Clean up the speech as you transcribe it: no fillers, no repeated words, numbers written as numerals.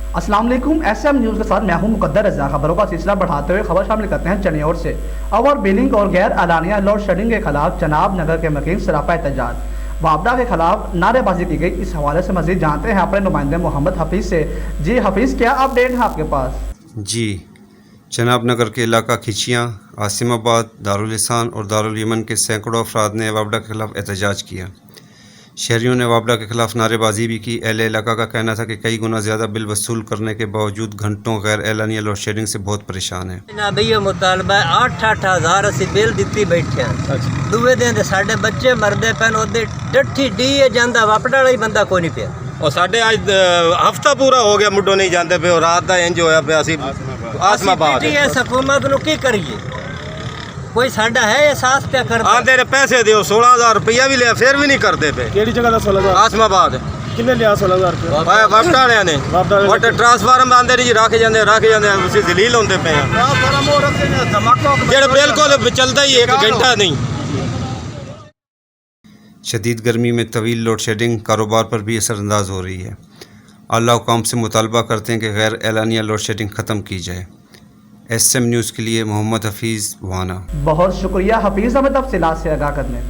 अस्सलाम वालेकुम, SM news के साथ मैं हूं मुकद्दर रज़ा। खबरों का सिलसिला बढ़ाते हुए खबर शामिल करते हैं चनियोर से। ओवर बिलिंग और गैर एलानिया लोड शेडिंग के खिलाफ जनाब नगर के मकीन सरापा एहतजाज। वापडा के खिलाफ नारेबाजी की गई। इस हवाले से मजीद जानते हैं अपने नुमाइंदे मोहम्मद हफीज़ से। जी हफीज़, क्या अपडेट है आपके पास? जी, जनाब नगर के इलाका खिचियाँ, आसिमाबाद, दारुल ihsan और दारुल यमन के सैकड़ों अफराद ने वापडा के खिलाफ एहतजाज किया। शहरियों ने वापडा के खिलाफ नारेबाजी भी की। अहले इलाका का कहना था कि कई गुना ज़्यादा बिल वसूल करने के बावजूद घंटों गैर एलानिया लोड शेडिंग से बहुत परेशान है। भैया मुतालबा 8-8 हज़ार असी बिल दिती बैठे दूए दिन साढ़े बच्चे मरदे पैन ओदे डठी डी जांदा वापडा वाला ही बंदा कोई नहीं पिया। और साढ़े अज हफ्ता पूरा हो गया मुड्डो नहीं जाते पे। रात का इंज होया पे असी आसमाबाद हुकूमत नु की करिए? कोई साडा है एहसास पे कर आंदे ने पैसे दियो 16,000 रुपया भी लिया फिर भी नहीं करते पे। केड़ी जगह दा 16,000? आसमाबाद। किन्ने लिया 16,000 रुपया? वापडा वाले ने वट ट्रांसफार्म आंदे जी रख जांदे उसी जलील होंदे पे जेड़े बिल्कुल चलता ही 1 घंटा नहीं। शदीद गर्मी में तवील लोड शेडिंग कारोबार पर भी असरअंदाज हो रही है। आला हुकाम से मुतालबा करते हैं कि गैर एलानिया लोड शेडिंग ख़त्म की जाए। SM न्यूज़ के लिए मोहम्मद हफीज़ वाना। बहुत शुक्रिया हफीज़, हमें तफसीलात से आगाह करने।